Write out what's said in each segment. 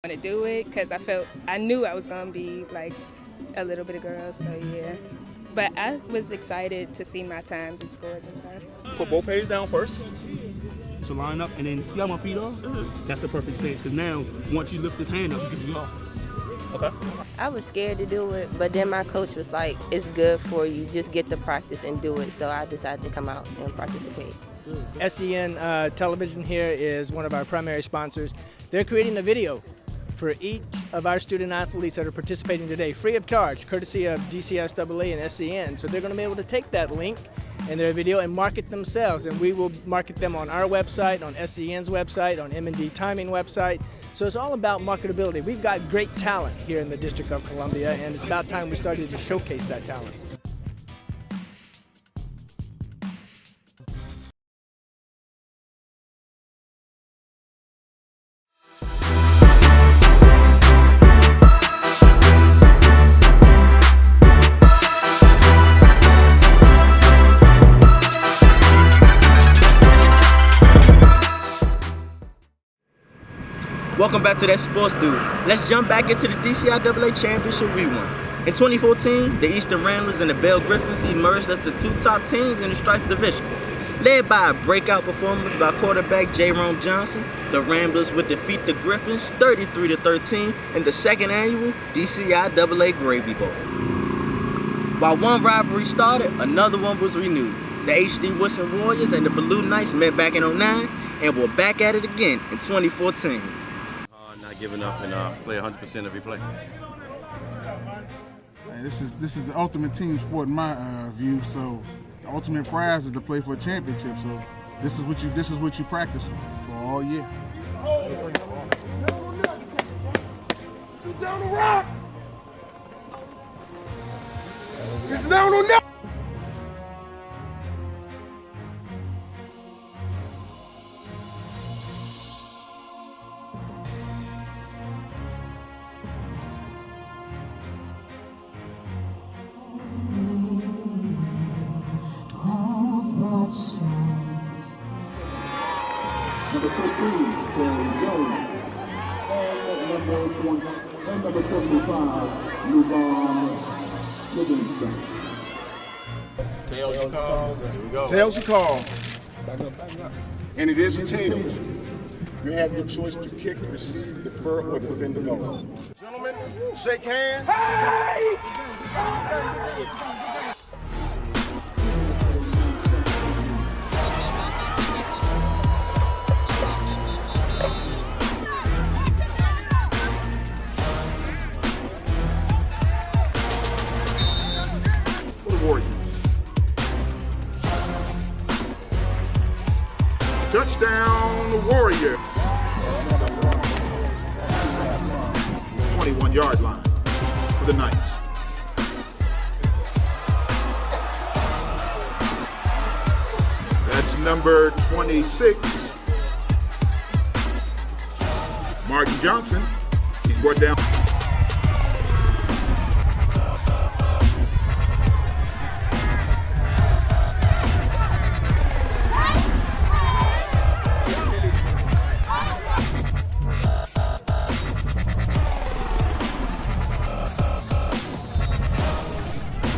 I want to do it because I knew I was going to be like a little bit of girl, so yeah. But I was excited to see my times and scores and stuff. Put both hands down first. So line up and then see how my feet are? That's the perfect stance, because now once you lift this hand up, you can be off. Okay. I was scared to do it, but then my coach was like, it's good for you, just get the practice and do it. So I decided to come out and participate. SEN Television here is one of our primary sponsors. They're creating a video for each of our student athletes that are participating today, free of charge, courtesy of DCIAA and SEN. So they're going to be able to take that link in their video and market themselves, and we will market them on our website, on SEN's website, on M&D Timing website. So it's all about marketability. We've got great talent here in the District of Columbia, and it's about time we started to showcase that talent. Welcome back to That Sports Dude. Let's jump back into the DCIAA Championship Rewind. In 2014, the Eastern Ramblers and the Bell Griffins emerged as the two top teams in the Stripes division. Led by a breakout performance by quarterback J-Rome Johnson, the Ramblers would defeat the Griffins 33-13 in the second annual DCIAA Gravy Bowl. While one rivalry started, another one was renewed. The H.D. Woodson Warriors and the Blue Knights met back in 2009 and were back at it again in 2014. Not giving up and play 100% every play. Hey, this is the ultimate team sport in my view. So the ultimate prize is to play for a championship. So this is what you practice for all year. Down the rock. It's down on that. Number 15, Terry Jones. And number 75, LeVon Livingston. Tails you call. Here we go. Tails you call. Back up. And it isn't tails. You have your choice to kick, receive, defer, or defend the ball. Gentlemen, shake hands. Hey! Touchdown, the Warrior. 21-yard line for the Knights. That's number 26, Martin Johnson. He's brought down.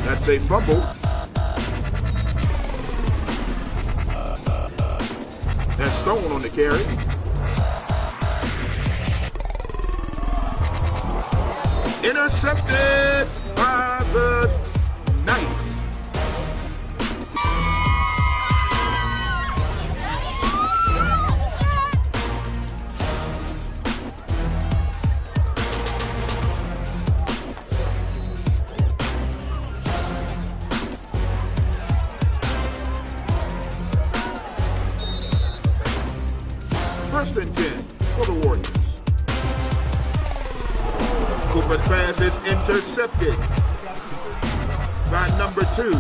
That's a fumble. That's Stone on the carry. Intercepted by the Knights. First and 10 for the Warriors. Cooper's pass is intercepted by number 2.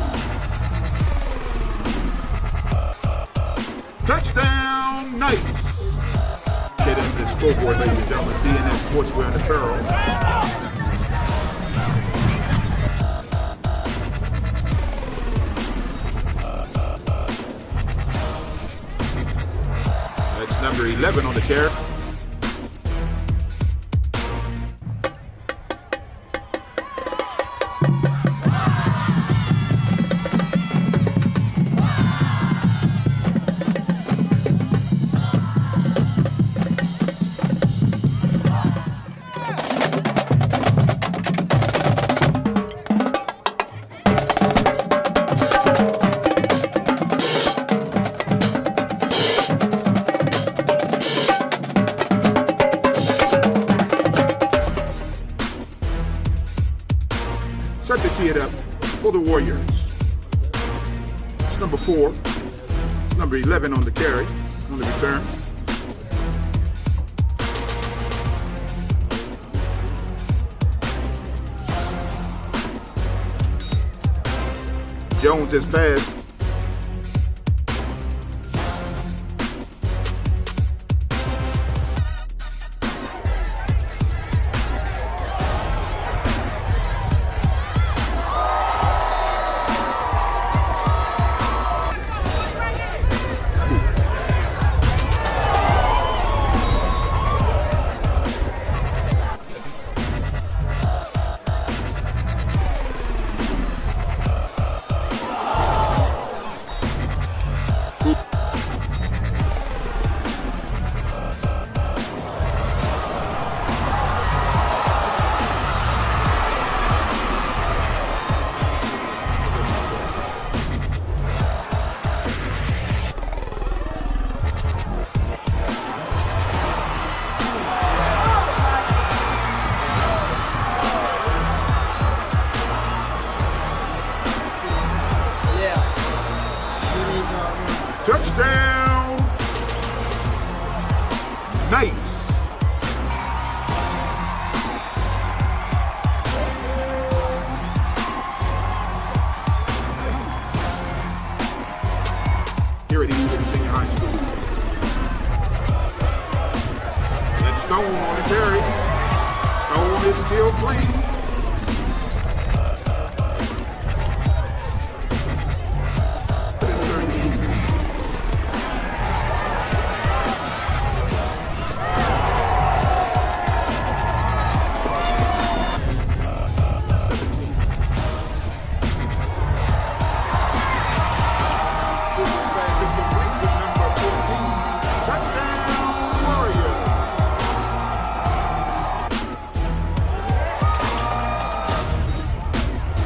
Touchdown, Knights. Get into the scoreboard, ladies and gentlemen. DNS Sportswear and Apparel. Number 11 on the carry. Set the tee it up for the Warriors. It's number 4. It's number 11 on the carry, on the return. Jones has passed. Touchdown! Nice. Here at Eastern Senior High School. That's Stone on the carry. Stone is still free.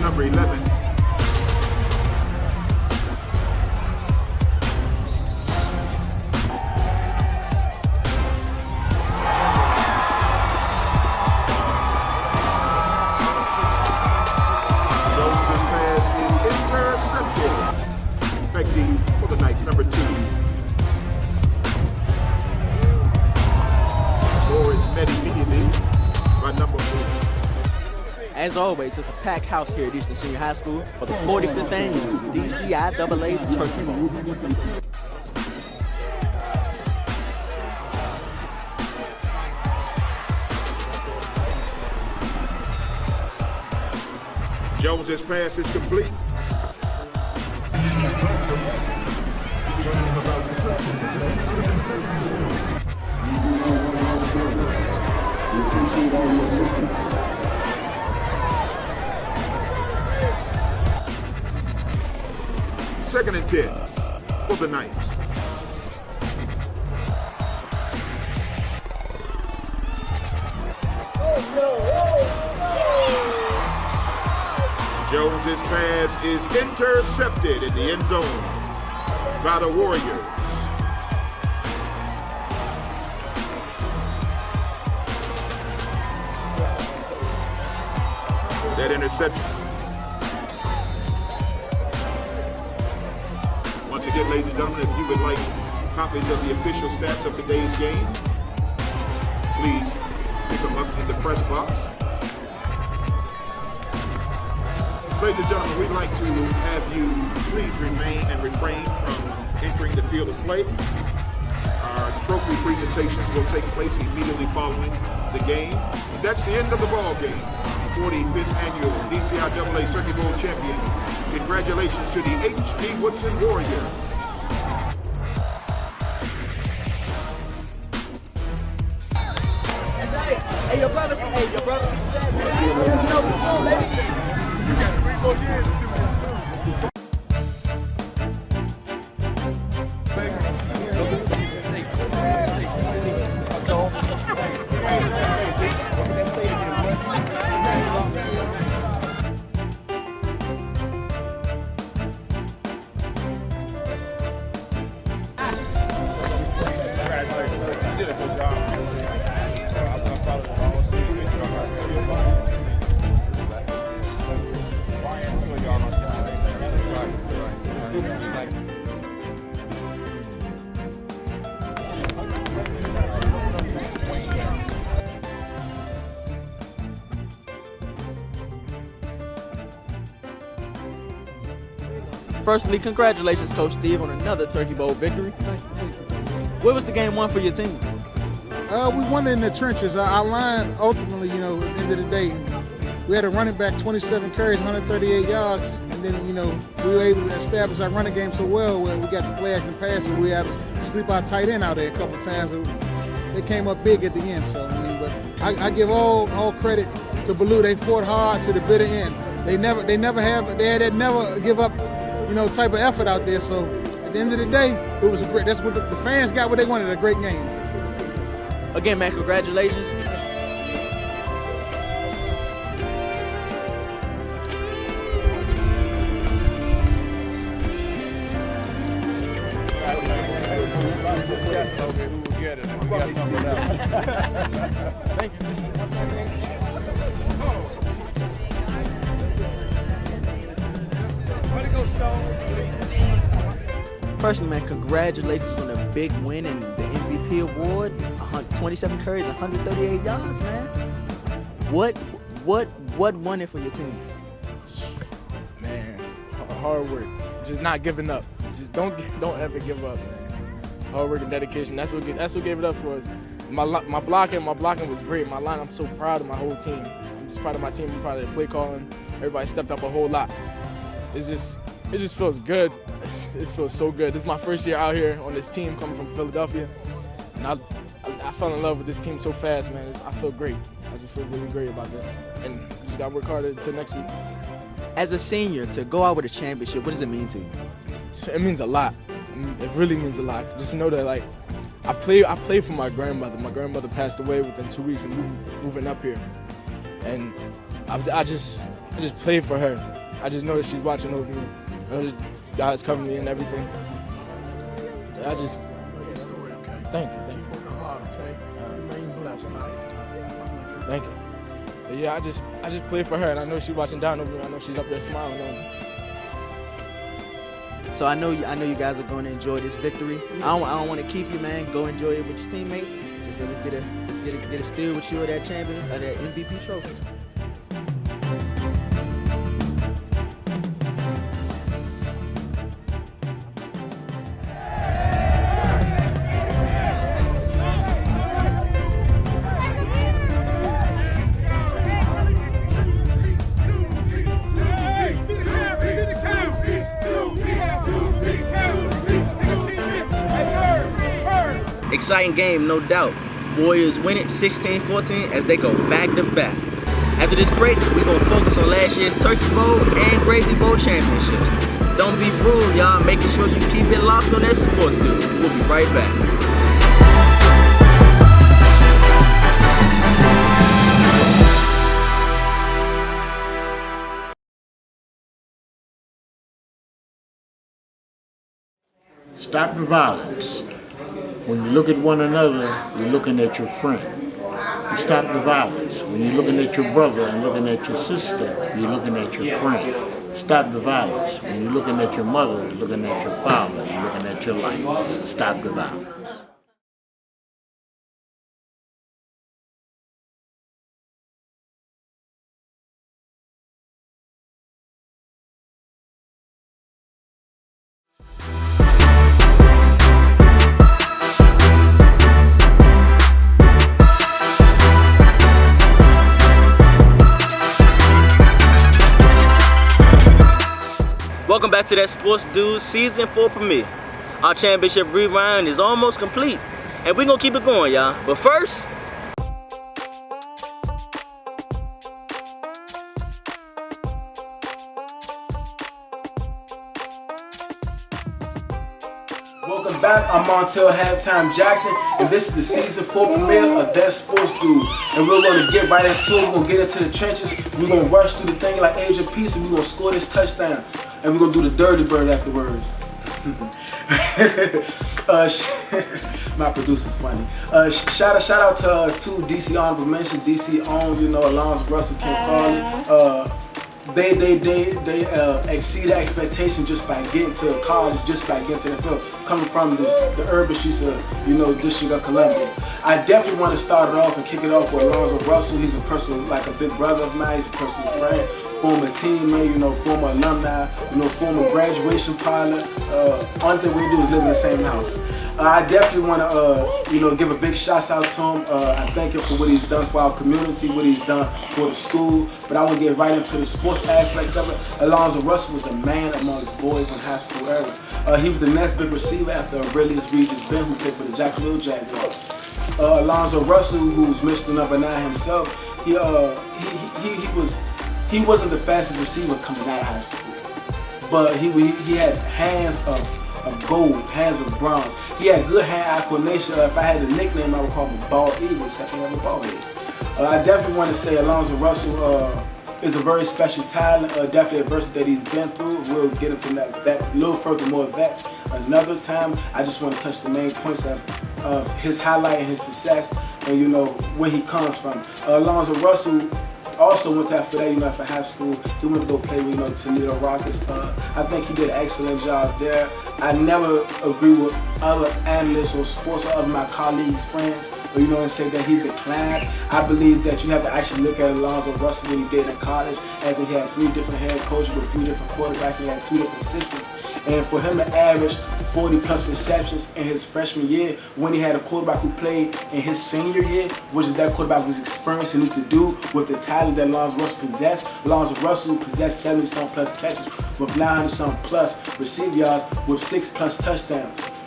Number 11. For the Knights, number 2. Score is met immediately by number 4. As always, it's a packed house here at Eastern Senior High School for the 45th annual DCIAA Turkey Bowl. Jones's pass is complete. Second and 10 for the Knights. Jones's pass is intercepted in the end zone by the Warriors. That interception. Once again, ladies and gentlemen, if you would like copies of the official stats of today's game, please pick them up in the press box. Ladies and gentlemen, we'd like to have you please remain and refrain from entering the field of play. Our trophy presentations will take place immediately following the game. That's the end of the ball game. 45th annual DCIAA Turkey Bowl champion. Congratulations to the H.D. Woodson Warriors. Hey, your brother. Hey, your brother. You got 3 more years to do this. Firstly, congratulations, Coach Steve, on another Turkey Bowl victory. What was the game won for your team? We won in the trenches. Our line, ultimately, at the end of the day, we had a running back, 27 carries, 138 yards, and then, we were able to establish our running game so well where we got the play action pass, and we had to sleep our tight end out there a couple times. So they came up big at the end. So, but I give all credit to Ballou. They fought hard to the bitter end. They had that never give up, type of effort out there. So at the end of the day, it was a great. That's what the fans got what they wanted, a great game. Again, man, congratulations. Personally, man, congratulations on a big win and the MVP award. 27 carries, 138 yards, man. What won it for your team? Man, hard work. Just not giving up. Just don't ever give up, man. Hard work and dedication. That's what gave it up for us. My blocking was great. My line, I'm so proud of my whole team. I'm just proud of my team. I'm proud of the play calling. Everybody stepped up a whole lot. It just feels good. It feels so good. This is my first year out here on this team coming from Philadelphia. And I fell in love with this team so fast, man. I feel great. I just feel really great about this. And we just got to work harder until next week. As a senior, to go out with a championship, what does it mean to you? It means a lot. It really means a lot. Just to know that, like, I played for my grandmother. My grandmother passed away within 2 weeks and moving up here. And I just played for her. I just know that she's watching over me. I know that God's covering me and everything. Thank you. Thank you. But yeah, I just played for her, and I know she's watching down over me. I know she's up there smiling on me. So I know you guys are going to enjoy this victory. I don't want to keep you, man. Go enjoy it with your teammates. Just let's get a steal with you of that MVP trophy. Exciting game, no doubt. Warriors win it 16-14 as they go back-to-back. After this break, we're going to focus on last year's Turkey Bowl and Gravy Bowl championships. Don't be rude, y'all. Making sure you keep it locked on that sports dude. We'll be right back. Stop the violence. When you look at one another, you're looking at your friend. You stop the violence. When you're looking at your brother and looking at your sister, you're looking at your friend. Stop the violence. When you're looking at your mother, looking at your father, you're looking at your life. Stop the violence. Welcome back to that Sports Dudes Season 4 premiere. Our championship rewind is almost complete, and we're gonna keep it going, y'all. But first, welcome back. I'm Montel Jackson, and this is the Season 4 premiere of That Sports Dude. And we're going to get right into it. We're going to get into the trenches. We're going to rush through the thing like Age of Peace, and we're going to score this touchdown. And we're going to do the dirty bird afterwards. My producer's funny. Shout out to two DC honorable mentions, DC Alums, Alums, Russell, Kim Carly. They exceeded expectations just by getting to college, just by getting to the NFL, coming from the urban streets of, District of Columbia. I definitely want to start it off and kick it off with Alonzo Russell. He's a personal, like a big brother of mine. He's a personal friend, former teammate, former alumni, former graduation pilot. Only thing we do is live in the same house. I definitely want to, give a big shout out to him. I thank him for what he's done for our community, what he's done for the school. But I want to get right into the sports aspect of it. Alonzo Russell was a man amongst boys in high school era. He was the next big receiver after Aurelius Regis Ben, who played for the Jacksonville Jaguars. Alonzo Russell, who's Mr. Number 9 himself, he wasn't the fastest receiver coming out of high school, but he had hands of gold, hands of bronze. He had good hand coordination. If I had a nickname, I would call him a ball eagle, second level ball head. I definitely want to say Alonzo Russell is a very special talent. Definitely adversity that he's been through. We'll get into that a little further more of that another time. I just want to touch the main points of his highlight and his success, and where he comes from. Alonzo Russell also went after that, after high school, he went to go play with, Toledo Rockets. I think he did an excellent job there. I never agree with other analysts or sports or other my colleagues, friends, and say that he declined. I believe that you have to actually look at Alonzo Russell when he did in college, as he had 3 different head coaches with 3 different quarterbacks, and he had 2 different systems. And for him to average 40 plus receptions in his freshman year, when he had a quarterback who played in his senior year, which is that quarterback was experienced and knew to do with the talent that Alonzo Russell possessed. Alonzo Russell possessed 70-some plus catches with 900-some plus receiving yards with 6 plus touchdowns.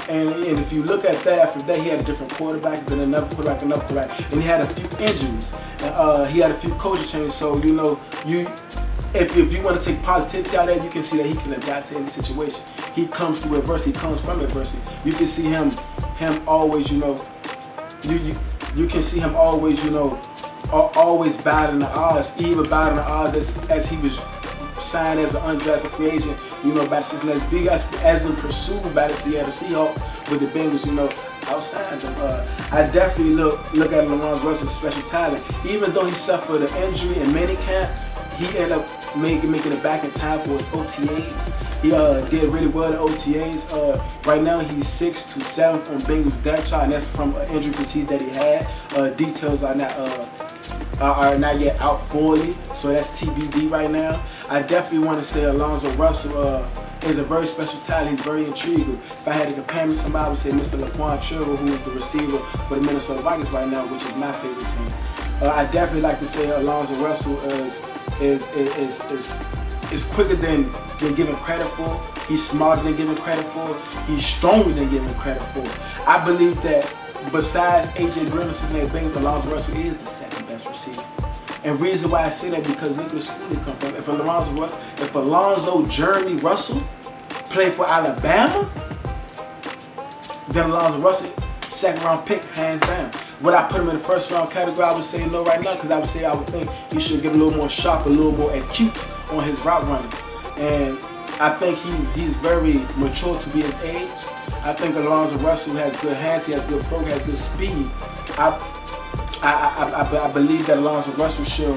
And if you look at that, after that he had a different quarterback, then another quarterback, and he had a few injuries. And he had a few coaching changes. So if you want to take positivity out of that, you can see that he can adapt to any situation. He comes through adversity. He comes from adversity. You can see him always, you can see him always, always battling the odds. Even battling the odds as he was signed as an undrafted free agent, by the Cincinnati Bengals, as in pursued by the Seattle Seahawks, with the Bengals, outside them. I definitely look at Alonzo Russell's special talent. Even though he suffered an injury in minicamp, he ended up making it back in time for his OTAs. He did really well in OTAs. Right now he's 6th to 7th on Bengals depth chart, and that's from an injury disease that he had. Details are not yet out fully, so that's TBD right now. I definitely want to say Alonzo Russell is a very special talent. He's very intriguing. If I had to compare him to somebody, I would say Mr. Laquan Trevor, who is the receiver for the Minnesota Vikings right now, which is my favorite team. I definitely like to say Alonzo Russell is quicker than given credit for. He's smarter than given credit for. He's stronger than given credit for. I believe that besides AJ Green and Cincinnati Bengals, Alonzo Russell is the second best receiver. And reason why I say that, because look where school he come from. If Alonzo Jeremy Russell played for Alabama, then Alonzo Russell, 2nd round pick, hands down. Would I put him in the 1st round category? I would say no right now, because I would think he should get a little more sharp, a little more acute on his route running. And I think he's very mature to be his age. I think Alonzo Russell has good hands, he has good throw, he has good speed. I believe that Alonzo Russell should,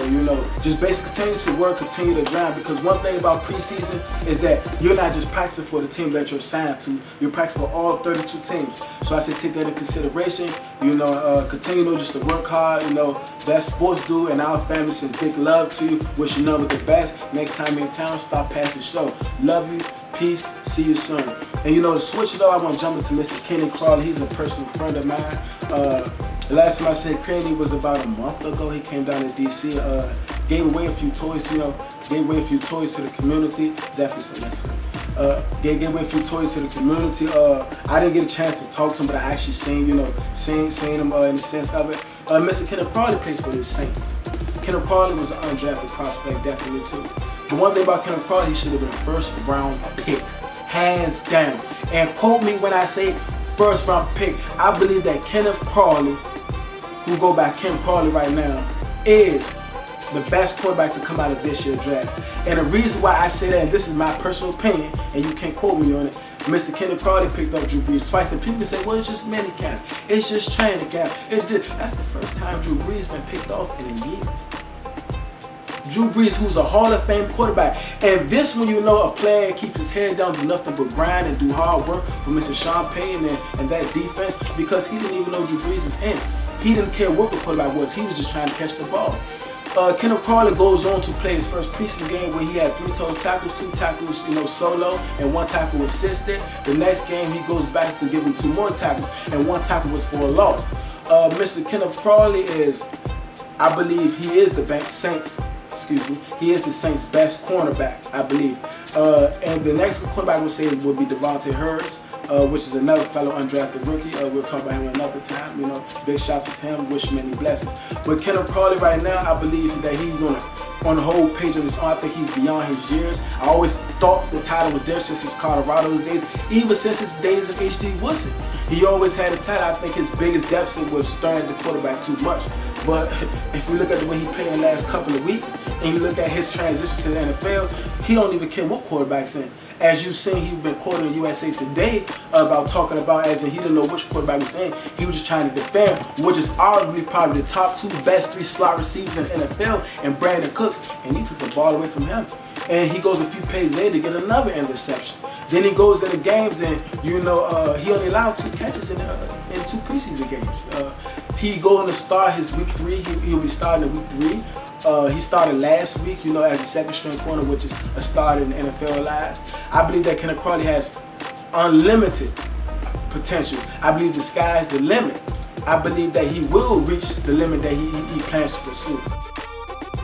just basically continue to work, continue to grind, because one thing about preseason is that you're not just practicing for the team that you're assigned to, you're practicing for all 32 teams. So I say take that into consideration, continue just to work hard, that sports dude and our family sends big love to you, wish you nothing but the best. Next time you're in town, stop past the show. Love you, peace, see you soon. And to switch it up, I want to jump into Mr. Kenny Crawley. He's a personal friend of mine. The last time I said Kenny was about a month ago. He came down to DC, gave away a few toys, gave away a few toys to the community. Definitely say yes, sir. Gave away a few toys to the community. I didn't get a chance to talk to him, but I actually seen him in the sense of it. Mr. Kenneth Crawley plays for the Saints. Kenneth Crawley was an undrafted prospect, definitely too. The one thing about Kenneth Crawley, he should have been a 1st round pick, hands down. And quote me when I say 1st round pick. I believe that Kenneth Crawley, who go by Ken Crawley right now, is the best quarterback to come out of this year's draft. And the reason why I say that, and this is my personal opinion, and you can't quote me on it, Mr. Kenneth Crawley picked up Drew Brees twice, and people say, well, it's just minicamp, it's just training camp, that's the first time Drew Brees been picked off in a year. Drew Brees, who's a Hall of Fame quarterback. And this when you know a player keeps his head down, do nothing but grind and do hard work for Mr. Sean Payton and that defense, because he didn't even know Drew Brees was in. He didn't care what the quarterback was. He was just trying to catch the ball. Kenneth Crawley goes on to play his first preseason game where he had 3 total tackles, 2 tackles, solo, and 1 tackle assisted. The next game he goes back to give him 2 more tackles, and 1 tackle was for a loss. Mr. Kenneth Crawley I believe he is the Saints' best cornerback, I believe. And the next cornerback we'll say would be Devontae Hurts, which is another fellow undrafted rookie. We'll talk about him another time. Big shouts to him. Wish him many blessings. But Kenneth Crawley right now, I believe that he's on the whole page of his own. I think he's beyond his years. I always thought the title was there since his Colorado days, even since his days of H.D. Woodson. He always had a title. I think his biggest deficit was staring at the quarterback too much. But if we look at the way he played in the last couple of weeks, and you look at his transition to the NFL, he don't even care what quarterback's in. As you've seen, he's been quoting USA Today about talking about as in he didn't know which quarterback was in. He was just trying to defend, which is arguably probably the top 2 best 3 slot receivers in the NFL, and Brandon Cooks, and he took the ball away from him. And he goes a few plays later to get another interception. Then he goes into games and he only allowed 2 catches in 2 preseason games. He going to start his week 3. He'll be starting in week 3. He started last week, as a second string corner, which is a start in the NFL live. I believe that Kenneth Crawley has unlimited potential. I believe the sky's the limit. I believe that he will reach the limit that he plans to pursue.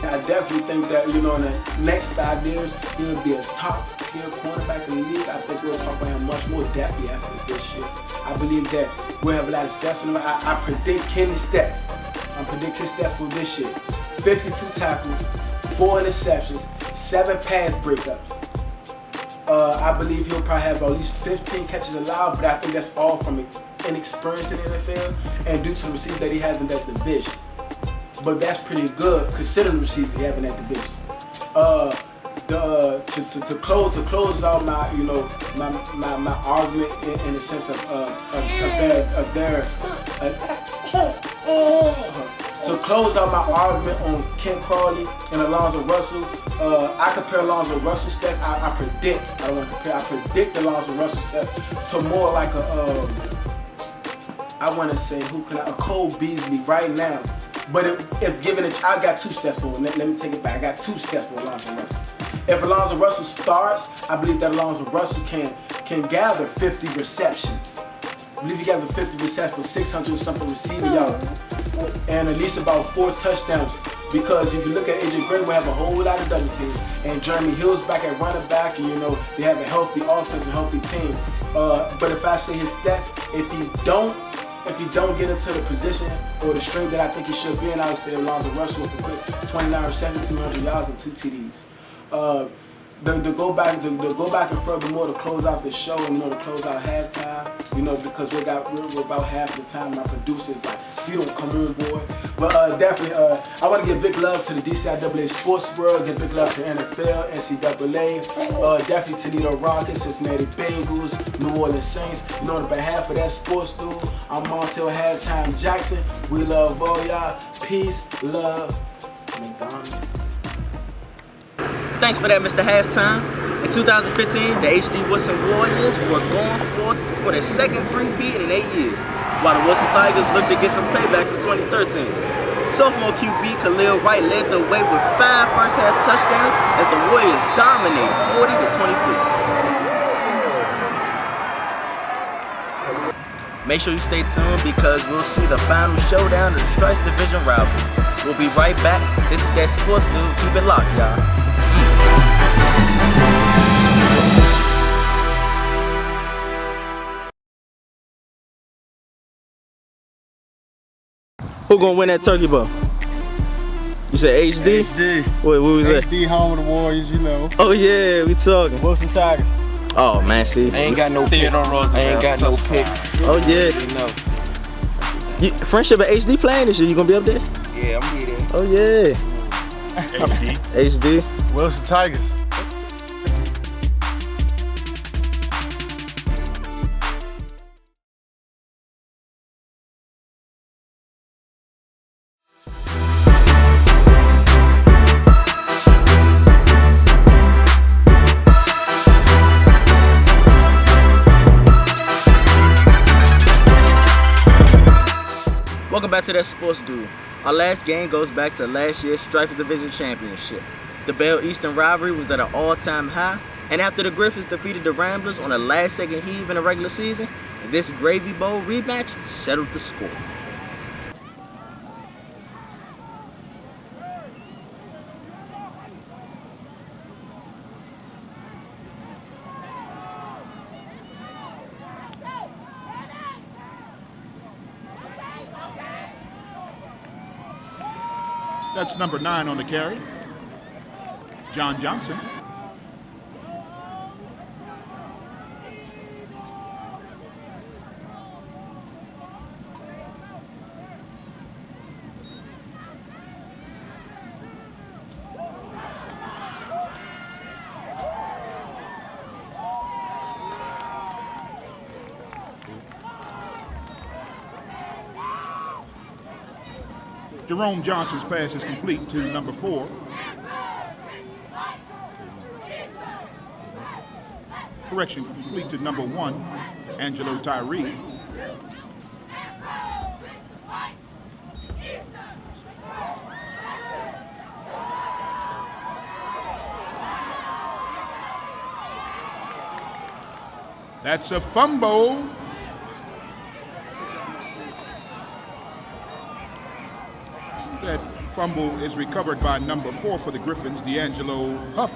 I definitely think that, in the next 5 years, he'll be a top-tier cornerback in the league. I think we'll talk about him much more depthly after this year. I believe that we'll have a lot of stats on him. I predict Kenny's stats. I predict his stats for this year. 52 tackles, 4 interceptions, 7 pass breakups. I believe he'll probably have at least 15 catches allowed, but I think that's all from inexperience in the NFL and due to the receivers that he has in that division. But that's pretty good considering the receivers he has in that division. To close out my my argument in the sense of to close out my argument on Ken Crawley and Alonzo Russell, I compare Alonzo Russell's step. I predict Alonzo Russell's step to more like a Cole Beasley right now. But if given I got 2 steps for him. Let me take it back. I got 2 steps for Alonzo Russell. If Alonzo Russell starts, I believe that Alonzo Russell can gather 50 receptions. I believe he gathers 50 receptions for 600 something receiving yards and at least about 4 touchdowns. Because if you look at AJ Green, we have a whole lot of double teams, and Jeremy Hill's back at running back, and they have a healthy offense and healthy team. But if I say his stats, if he don't get into the position or the strength that I think he should be in, I would say Alonzo Russell with a quick 29 receptions, 300 yards, and 2 TDs. To go back and furthermore to close out the show, to close out halftime, because we're about half the time. My producer's like, if you don't come on board. But definitely, I want to give big love to the DCIAA sports world, give big love to NFL, NCAA, definitely Toledo Rockets, Cincinnati Bengals, New Orleans Saints. On behalf of that sports dude, I'm Montel Jackson. We love all y'all. Peace, love, McDonald's. Thanks for that, Mr. Halftime. In 2015, the H.D. Woodson Warriors were going for their second 3-peat in 8 years, while the Woodson Tigers looked to get some payback in 2013. Sophomore QB Khalil Wright led the way with 5 first-half touchdowns as the Warriors dominated 40-24. Make sure you stay tuned because we'll see the final showdown of the Stripes Division rivalry. We'll be right back. This is that sports dude. Keep it locked, y'all. Who gonna win that turkey ball? You said HD? HD. What was that? HD home of the Warriors, Oh yeah, we talking. Wilson Tigers. Oh man, see. I ain't got no pick. I ain't got no pick. Oh yeah. Friendship at HD playing this year. You gonna be up there? Yeah, I'm gonna be there. Oh yeah. HD. Wilson Tigers. back to that sports dude. Our last game goes back to last year's Stripes Division Championship. The Bell Eastern rivalry was at an all-time high, and after the Griffins defeated the Ramblers on a last-second heave in the regular season, this Gravy Bowl rematch settled the score. That's number 9 on the carry, John Johnson. Jerome Johnson's pass is complete to number 4. Correction, complete to number 1, Angelo Tyree. That's a fumble. That fumble is recovered by number 4 for the Griffins, D'Angelo Huff.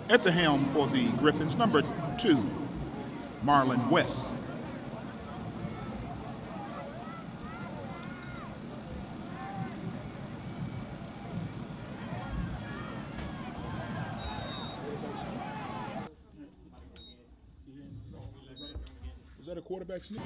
At the helm for the Griffins, number 2, Marlon West. Was that a quarterback sneak?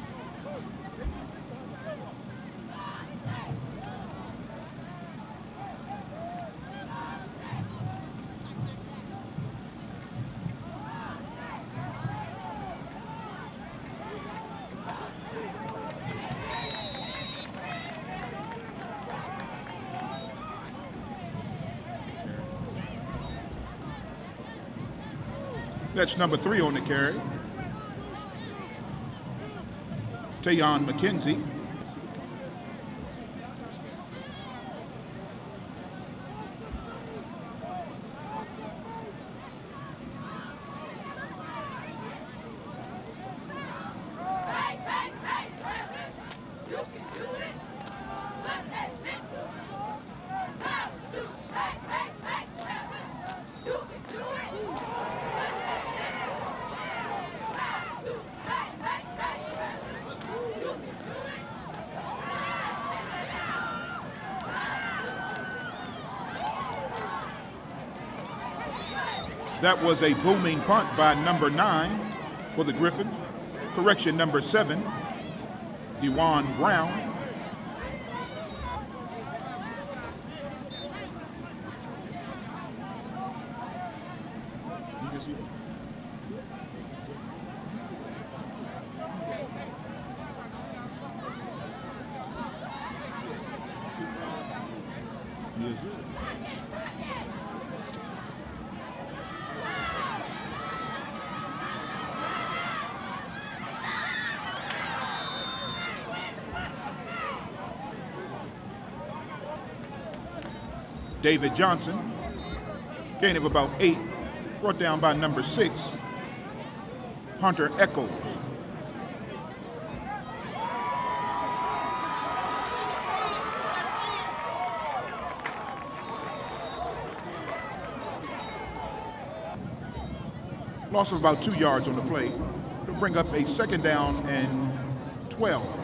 That's number 3 on the carry, Tayon McKenzie. That was a booming punt by number 9 for the Griffin. Correction, number 7, Dewan Brown. Yes, sir. David Johnson, gain of about 8, brought down by number 6, Hunter Echols. Loss of about 2 yards on the play to bring up a 2nd down and 12.